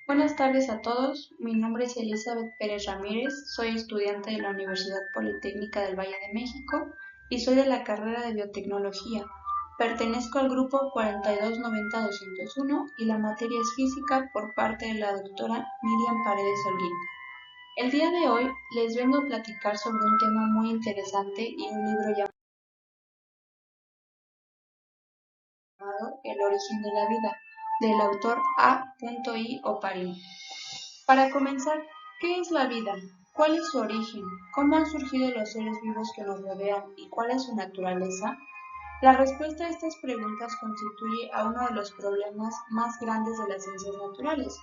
Buenas tardes a todos, mi nombre es Elizabeth Pérez Ramírez, soy estudiante de la Universidad Politécnica del Valle de México y soy de la carrera de Biotecnología. Pertenezco al grupo 4290-201 y la materia es física por parte de la doctora Miriam Paredes Holguín. El día de hoy les vengo a platicar sobre un tema muy interesante y un libro llamado El origen de la vida, del autor A.I. Oparin. Para comenzar, ¿qué es la vida? ¿Cuál es su origen? ¿Cómo han surgido los seres vivos que nos rodean y cuál es su naturaleza? La respuesta a estas preguntas constituye a uno de los problemas más grandes de las ciencias naturales.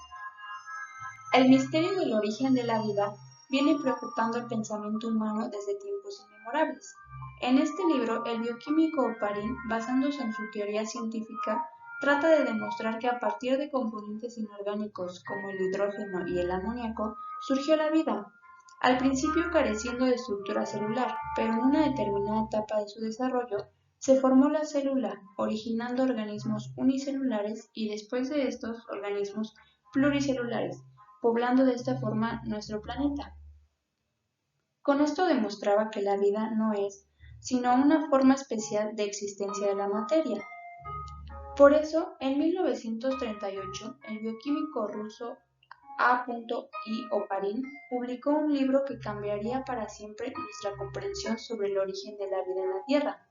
El misterio del origen de la vida viene preocupando el pensamiento humano desde tiempos inmemorables. En este libro, el bioquímico Oparin, basándose en su teoría científica, trata de demostrar que a partir de componentes inorgánicos como el hidrógeno y el amoníaco surgió la vida, al principio careciendo de estructura celular, pero en una determinada etapa de su desarrollo se formó la célula, originando organismos unicelulares y después de estos organismos pluricelulares, poblando de esta forma nuestro planeta. Con esto demostraba que la vida no es sino una forma especial de existencia de la materia. Por eso, en 1938, el bioquímico ruso A.I. Oparin publicó un libro que cambiaría para siempre nuestra comprensión sobre el origen de la vida en la Tierra.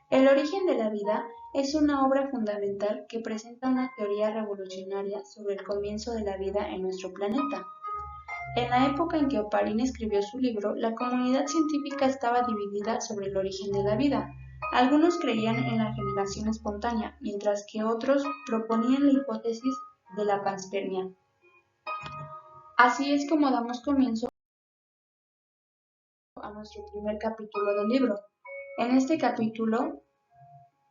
El origen de la vida es una obra fundamental que presenta una teoría revolucionaria sobre el comienzo de la vida en nuestro planeta. En la época en que Oparin escribió su libro, la comunidad científica estaba dividida sobre el origen de la vida. Algunos creían en la generación espontánea, mientras que otros proponían la hipótesis de la panspermia. Así es como damos comienzo a nuestro primer capítulo del libro. En este capítulo,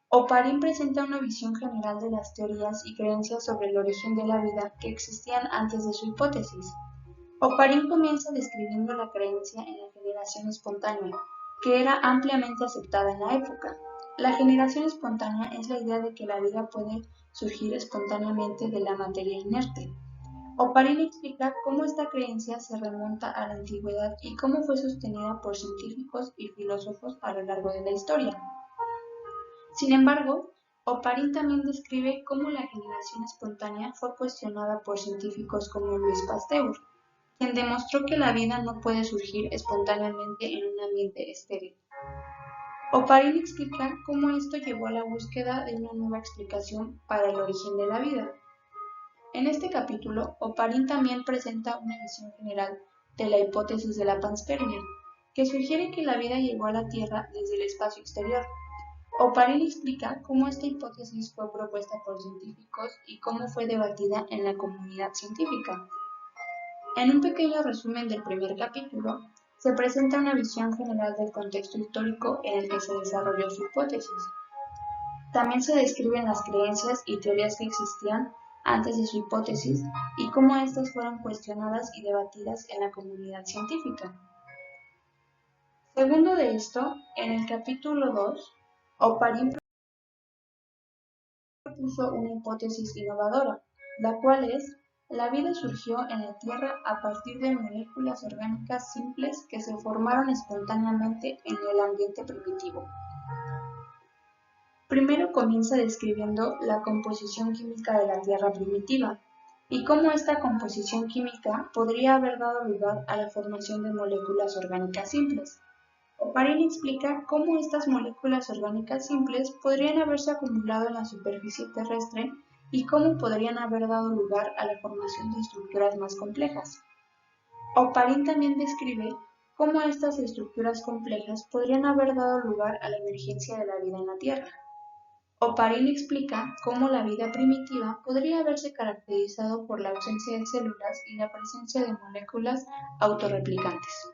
Oparin presenta una visión general de las teorías y creencias sobre el origen de la vida que existían antes de su hipótesis. Oparin comienza describiendo la creencia en la generación espontánea, que era ampliamente aceptada en la época. La generación espontánea es la idea de que la vida puede surgir espontáneamente de la materia inerte. Oparin explica cómo esta creencia se remonta a la antigüedad y cómo fue sostenida por científicos y filósofos a lo largo de la historia. Sin embargo, Oparin también describe cómo la generación espontánea fue cuestionada por científicos como Louis Pasteur, quien demostró que la vida no puede surgir espontáneamente en un ambiente estéril. Oparin explica cómo esto llevó a la búsqueda de una nueva explicación para el origen de la vida. En este capítulo, Oparin también presenta una visión general de la hipótesis de la panspermia, que sugiere que la vida llegó a la Tierra desde el espacio exterior. Oparin explica cómo esta hipótesis fue propuesta por científicos y cómo fue debatida en la comunidad científica. En un pequeño resumen del primer capítulo, se presenta una visión general del contexto histórico en el que se desarrolló su hipótesis. También se describen las creencias y teorías que existían antes de su hipótesis y cómo éstas fueron cuestionadas y debatidas en la comunidad científica. Segundo de esto, en el capítulo 2, Oparin propuso una hipótesis innovadora, la cual es: la vida surgió en la Tierra a partir de moléculas orgánicas simples que se formaron espontáneamente en el ambiente primitivo. Primero comienza describiendo la composición química de la Tierra primitiva y cómo esta composición química podría haber dado lugar a la formación de moléculas orgánicas simples. Oparin explica cómo estas moléculas orgánicas simples podrían haberse acumulado en la superficie terrestre y cómo podrían haber dado lugar a la formación de estructuras más complejas. Oparin también describe cómo estas estructuras complejas podrían haber dado lugar a la emergencia de la vida en la Tierra. Oparin explica cómo la vida primitiva podría haberse caracterizado por la ausencia de células y la presencia de moléculas autorreplicantes.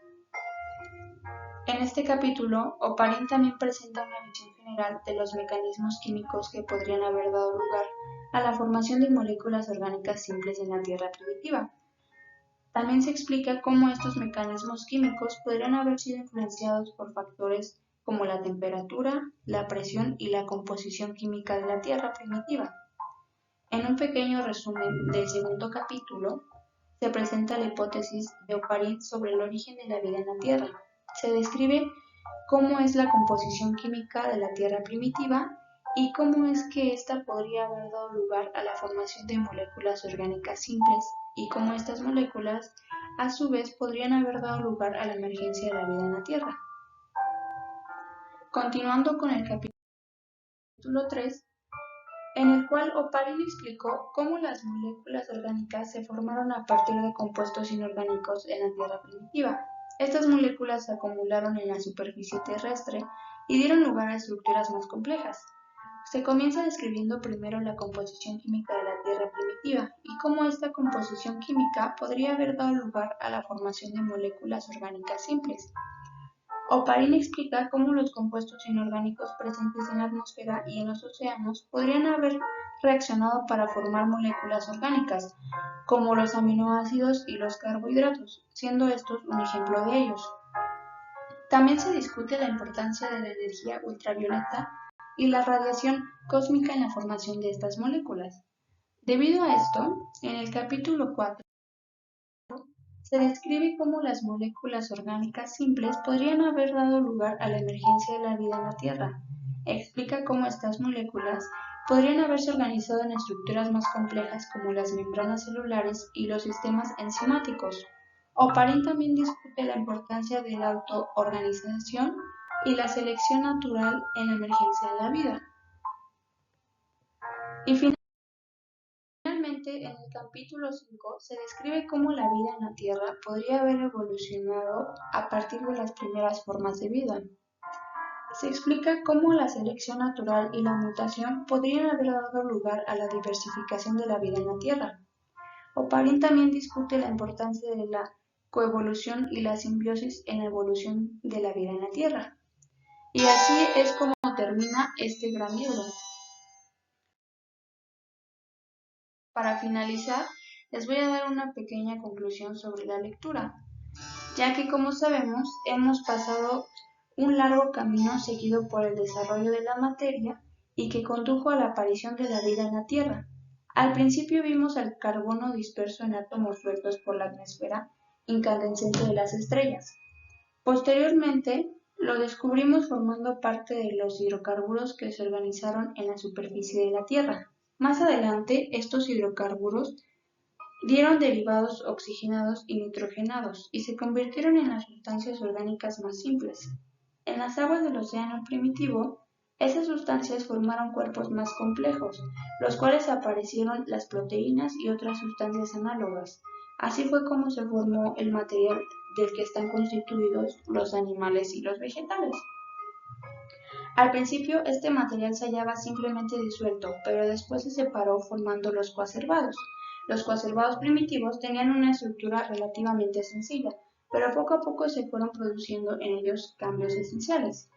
En este capítulo, Oparin también presenta una visión general de los mecanismos químicos que podrían haber dado lugar a la formación de moléculas orgánicas simples en la Tierra primitiva. También se explica cómo estos mecanismos químicos podrían haber sido influenciados por factores como la temperatura, la presión y la composición química de la Tierra primitiva. En un pequeño resumen del segundo capítulo, se presenta la hipótesis de Oparin sobre el origen de la vida en la Tierra. Se describe cómo es la composición química de la Tierra primitiva y cómo es que ésta podría haber dado lugar a la formación de moléculas orgánicas simples y cómo estas moléculas a su vez podrían haber dado lugar a la emergencia de la vida en la Tierra. Continuando con el capítulo 3, en el cual Oparin explicó cómo las moléculas orgánicas se formaron a partir de compuestos inorgánicos en la Tierra primitiva. Estas moléculas se acumularon en la superficie terrestre y dieron lugar a estructuras más complejas. Se comienza describiendo primero la composición química de la Tierra primitiva y cómo esta composición química podría haber dado lugar a la formación de moléculas orgánicas simples. Oparin explica cómo los compuestos inorgánicos presentes en la atmósfera y en los océanos podrían haber reaccionado para formar moléculas orgánicas, como los aminoácidos y los carbohidratos, siendo estos un ejemplo de ellos. También se discute la importancia de la energía ultravioleta y la radiación cósmica en la formación de estas moléculas. Debido a esto, en el capítulo 4, se describe cómo las moléculas orgánicas simples podrían haber dado lugar a la emergencia de la vida en la Tierra. Explica cómo estas moléculas podrían haberse organizado en estructuras más complejas como las membranas celulares y los sistemas enzimáticos. Oparin también discute la importancia de la autoorganización y la selección natural en la emergencia de la vida. Y finalmente, en el capítulo 5 se describe cómo la vida en la Tierra podría haber evolucionado a partir de las primeras formas de vida. Se explica cómo la selección natural y la mutación podrían haber dado lugar a la diversificación de la vida en la Tierra. Oparin también discute la importancia de la coevolución y la simbiosis en la evolución de la vida en la Tierra. Y así es como termina este gran libro. Para finalizar, les voy a dar una pequeña conclusión sobre la lectura, ya que como sabemos hemos pasado un largo camino seguido por el desarrollo de la materia y que condujo a la aparición de la vida en la Tierra. Al principio vimos al carbono disperso en átomos sueltos por la atmósfera incandescente de las estrellas. Posteriormente, lo descubrimos formando parte de los hidrocarburos que se organizaron en la superficie de la Tierra. Más adelante, estos hidrocarburos dieron derivados oxigenados y nitrogenados y se convirtieron en las sustancias orgánicas más simples. En las aguas del océano primitivo, esas sustancias formaron cuerpos más complejos, los cuales aparecieron las proteínas y otras sustancias análogas. Así fue como se formó el material del que están constituidos los animales y los vegetales. Al principio este material se hallaba simplemente disuelto, pero después se separó formando los coacervados. Los coacervados primitivos tenían una estructura relativamente sencilla, pero poco a poco se fueron produciendo en ellos cambios esenciales.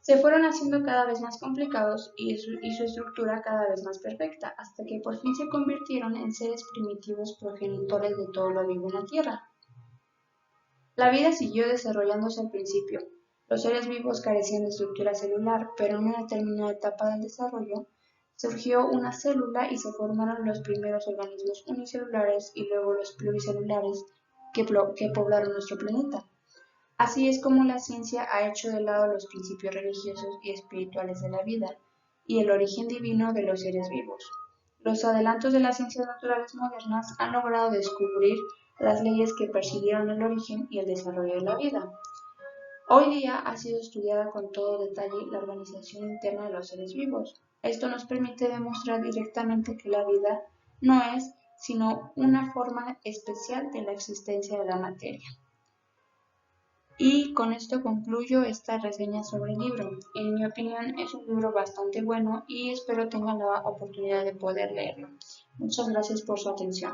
Se fueron haciendo cada vez más complicados y su estructura cada vez más perfecta, hasta que por fin se convirtieron en seres primitivos progenitores de todo lo vivo en la Tierra. La vida siguió desarrollándose al principio. Los seres vivos carecían de estructura celular, pero en una determinada etapa del desarrollo surgió una célula y se formaron los primeros organismos unicelulares y luego los pluricelulares que poblaron nuestro planeta. Así es como la ciencia ha hecho de lado los principios religiosos y espirituales de la vida y el origen divino de los seres vivos. Los adelantos de las ciencias naturales modernas han logrado descubrir las leyes que percibieron el origen y el desarrollo de la vida. Hoy día ha sido estudiada con todo detalle la organización interna de los seres vivos. Esto nos permite demostrar directamente que la vida no es sino una forma especial de la existencia de la materia. Y con esto concluyo esta reseña sobre el libro. En mi opinión es un libro bastante bueno y espero tengan la oportunidad de poder leerlo. Muchas gracias por su atención.